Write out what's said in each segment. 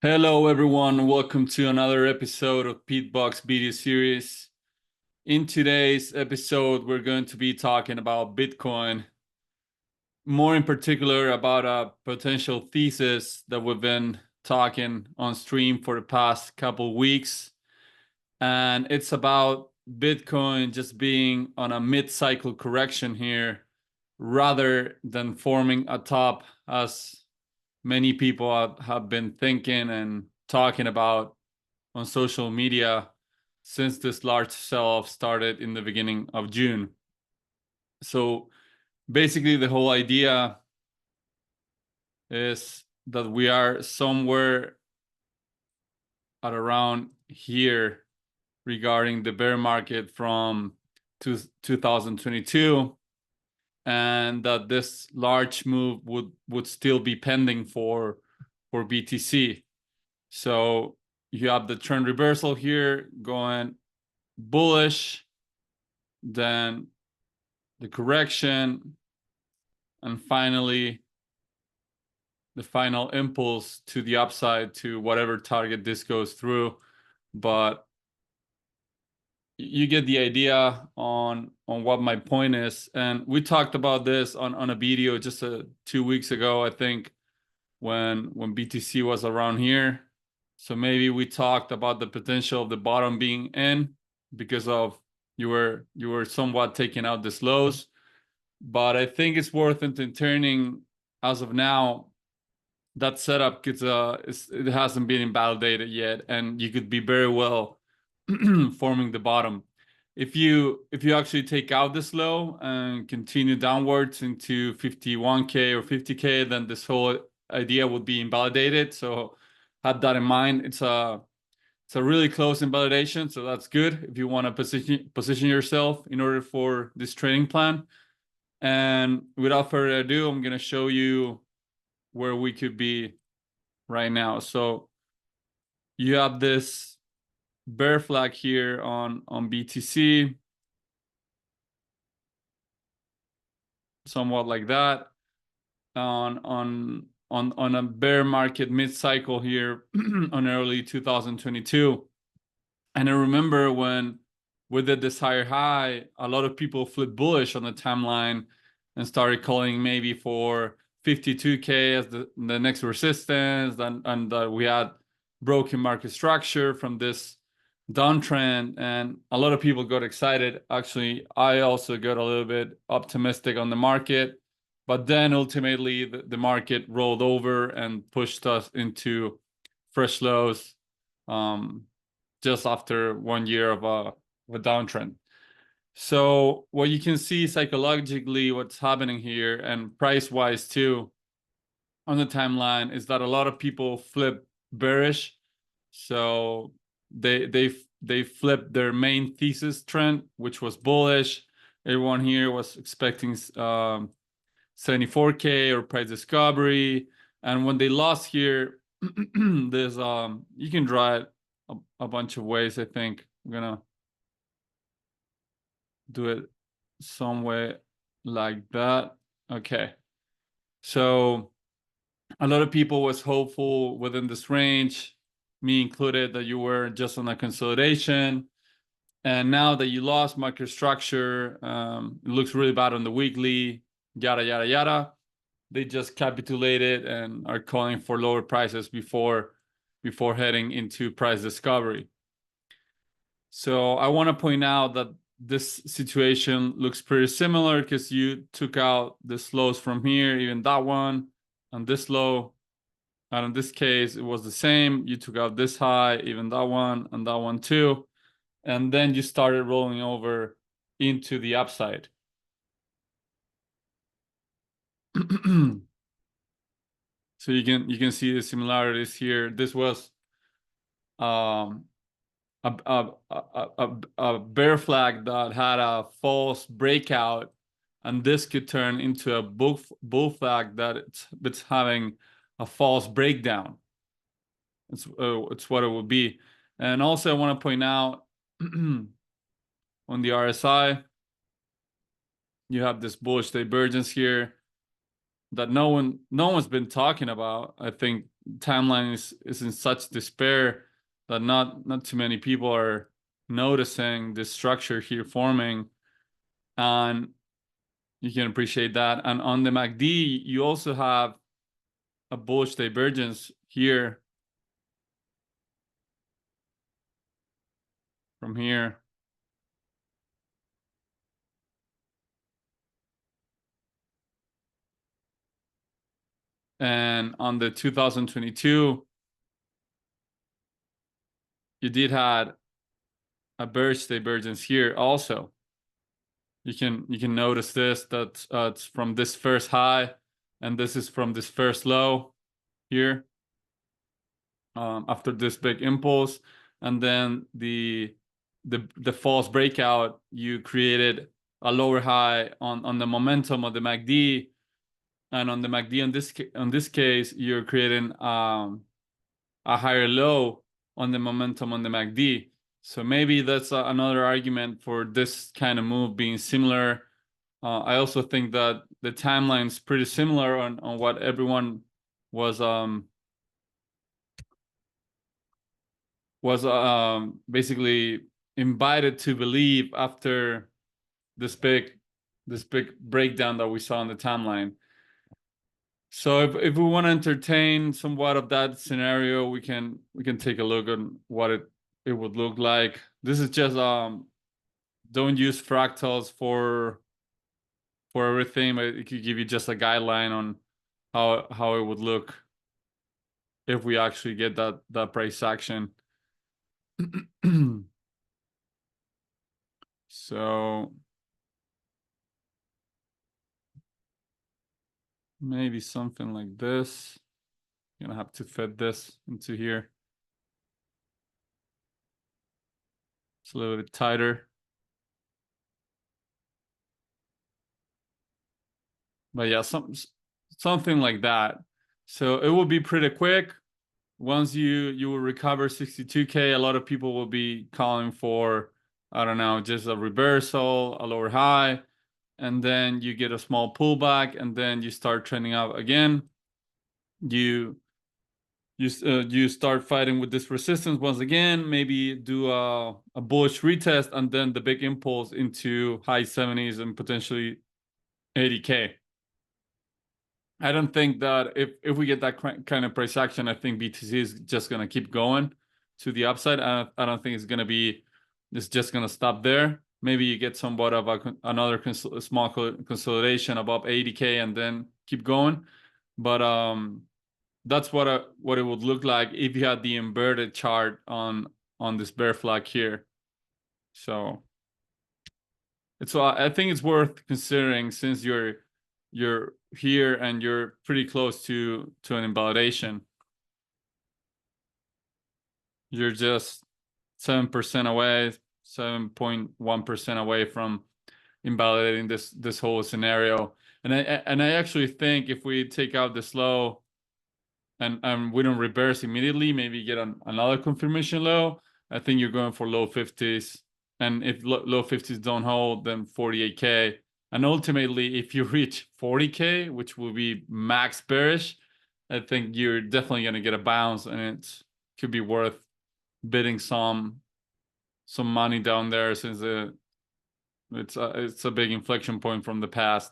Hello, everyone. Welcome to another episode of Beatbox Video Series. In today's episode, we're going to be talking about Bitcoin, more in particular about a potential thesis that we've been talking on stream for the past couple weeks. And it's about Bitcoin just being on a mid-cycle correction here rather than forming a top as many people have been thinking and talking about on social media since this large sell-off started in the beginning of June. So basically the whole idea is that we are somewhere at around here regarding the bear market from 2022, and that this large move would still be pending for BTC. So you have the trend reversal here going bullish, then the correction, and finally the final impulse to the upside to whatever target this goes through. But you get the idea on what my point is. And we talked about this on a video just 2 weeks ago, I think, when BTC was around here. So maybe we talked about the potential of the bottom being in because of you were somewhat taking out the lows. But I think it's worth entertaining as of now. That setup it hasn't been invalidated yet, and you could be very well forming the bottom. If you actually take out this low and continue downwards into 51K or 50K, then this whole idea would be invalidated. So have that in mind. It's a really close invalidation, so that's good if you want to position yourself in order for this trading plan. And without further ado, I'm going to show you where we could be right now. So you have this bear flag here on BTC, somewhat like that, on a bear market mid-cycle here on early 2022. And I remember when we did this higher high, a lot of people flipped bullish on the timeline and started calling maybe for 52K as the next resistance, and we had broken market structure from this downtrend, and a lot of people got excited. Actually, I also got a little bit optimistic on the market, but then ultimately the market rolled over and pushed us into fresh lows just after 1 year of a downtrend. So what you can see psychologically, what's happening here, and price-wise too, on the timeline, is that a lot of people flip bearish. So they flipped their main thesis trend, which was bullish. Everyone here was expecting 74K or price discovery, and when they lost here, there's you can draw it a bunch of ways. I think I'm gonna do it some way like that. Okay, so a lot of people was hopeful within this range, me included, that you were just on a consolidation, and now that you lost microstructure, it looks really bad on the weekly, yada yada yada. They just capitulated and are calling for lower prices before heading into price discovery. So I want to point out that this situation looks pretty similar because you took out the lows from here, even that one, and this low. And in this case, it was the same. You took out this high, even that one, and that one too. And then you started rolling over into the upside. So you can see the similarities here. This was um, a bear flag that had a false breakout, and this could turn into a bull flag that it's having a false breakdown. It's what it would be. And also I want to point out on the RSI, you have this bullish divergence here that no one's been talking about. I think timeline is in such despair that not too many people are noticing the structure here forming, and you can appreciate that. And on the MACD, you also have a bullish divergence here from here. And on the 2022, you did had a bearish divergence here also. You can notice this, that it's from this first high, and this is from this first low here, after this big impulse, and then the false breakout, you created a lower high on the momentum of the MACD, and on the MACD on this case, you're creating a higher low on the momentum on the MACD. So maybe that's another argument for this kind of move being similar. I also think that the timeline's pretty similar on what everyone was basically invited to believe after this big breakdown that we saw in the timeline. So if we want to entertain somewhat of that scenario, we can take a look at what it would look like. This is just don't use fractals for everything, but it could give you just a guideline on how it would look if we actually get that price action. So maybe something like this. You're gonna have to fit this into here. It's a little bit tighter. But yeah, something like that. So it will be pretty quick. Once you will recover 62K, a lot of people will be calling for, I don't know, just a reversal, a lower high, and then you get a small pullback, and then you start trending up again. You start fighting with this resistance once again, maybe do a bullish retest, and then the big impulse into high 70s and potentially 80K. I don't think that if we get that kind of price action, I think BTC is just gonna keep going to the upside. I don't think it's just gonna stop there. Maybe you get somewhat of another small consolidation above 80K and then keep going. But that's what it would look like if you had the inverted chart on this bear flag here. So I think it's worth considering, since you're here and you're pretty close to an invalidation. You're just 7% away, 7.1% away from invalidating this whole scenario. And I actually think if we take out this low and we don't reverse immediately, maybe get another confirmation low, I think you're going for low 50s. And if low 50s don't hold, then 48K. And ultimately, if you reach 40K, which will be max bearish, I think you're definitely going to get a bounce, and it could be worth bidding some money down there, since it's a big inflection point from the past.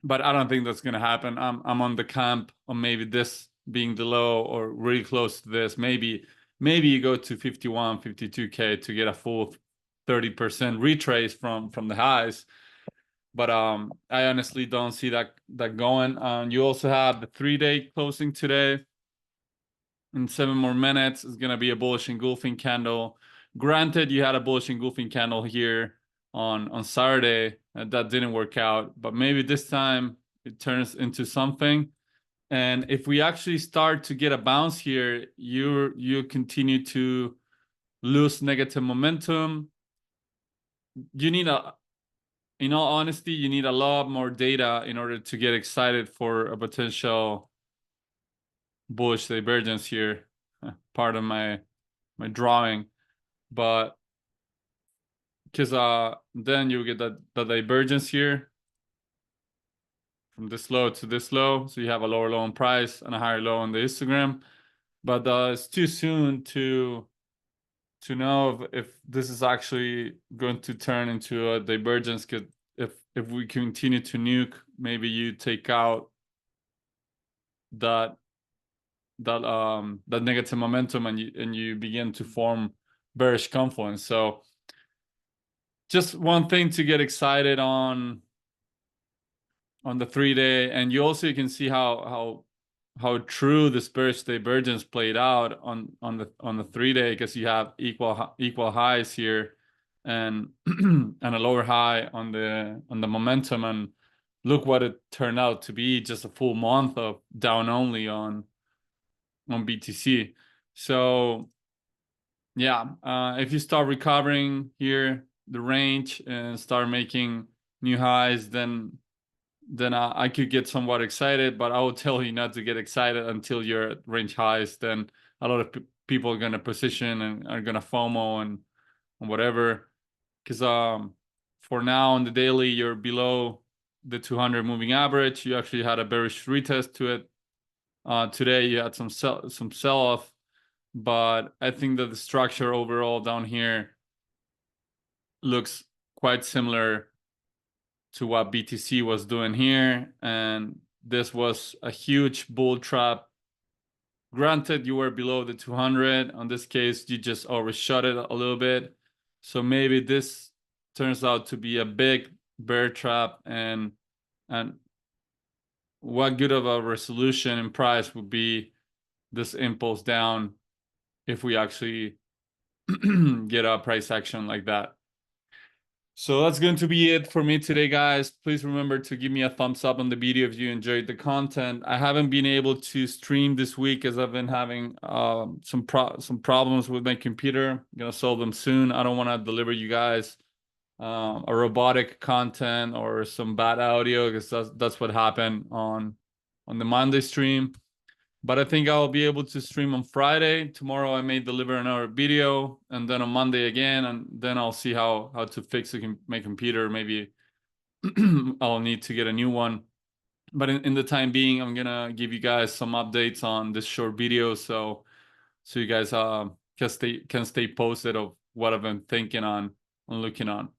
But I don't think that's going to happen. I'm on the camp of maybe this being the low or really close to this. Maybe you go to 51, 52K to get a full 30% retrace from the highs. But I honestly don't see that going. You also have the 3-day closing today. In 7 more minutes, it's gonna be a bullish engulfing candle. Granted, you had a bullish engulfing candle here on Saturday, that didn't work out, but maybe this time it turns into something. And if we actually start to get a bounce here, you continue to lose negative momentum. You need in all honesty, you need a lot more data in order to get excited for a potential bullish divergence here. Part of my drawing, but because then you get the divergence here, from this low to this low. So you have a lower low on price and a higher low on the histogram. But it's too soon to know if this is actually going to turn into a divergence. Because if we continue to nuke, maybe you take out that that negative momentum and you begin to form bearish confluence. So just one thing to get excited on the 3-day, and you can see how true this bearish divergence played out on the 3-day, because you have equal highs here and and a lower high on the momentum, and look what it turned out to be, just a full month of down only on BTC. So yeah, if you start recovering here the range and start making new highs, then I could get somewhat excited, but I will tell you not to get excited until you're at range highs. Then a lot of people are going to position and are going to FOMO and whatever. Because for now on the daily, you're below the 200 moving average. You actually had a bearish retest to it. Today you had some sell-off, but I think that the structure overall down here looks quite similar to what BTC was doing here, and this was a huge bull trap. Granted, you were below the 200. On this case, you just overshot it a little bit. So maybe this turns out to be a big bear trap, and what good of a resolution in price would be this impulse down if we actually get a price action like that. So that's going to be it for me today, guys. Please remember to give me a thumbs up on the video if you enjoyed the content. I haven't been able to stream this week as I've been having some problems with my computer. I'm gonna solve them soon. I don't want to deliver you guys a robotic content or some bad audio, because that's what happened on the Monday stream. But I think I'll be able to stream on Friday. Tomorrow I may deliver another video, and then on Monday again, and then I'll see how to fix my computer. Maybe I'll need to get a new one. But in the time being, I'm gonna give you guys some updates on this short video, so you guys can stay posted of what I've been thinking on looking on.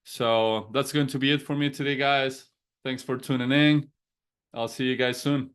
So that's going to be it for me today, guys. Thanks for tuning in. I'll see you guys soon.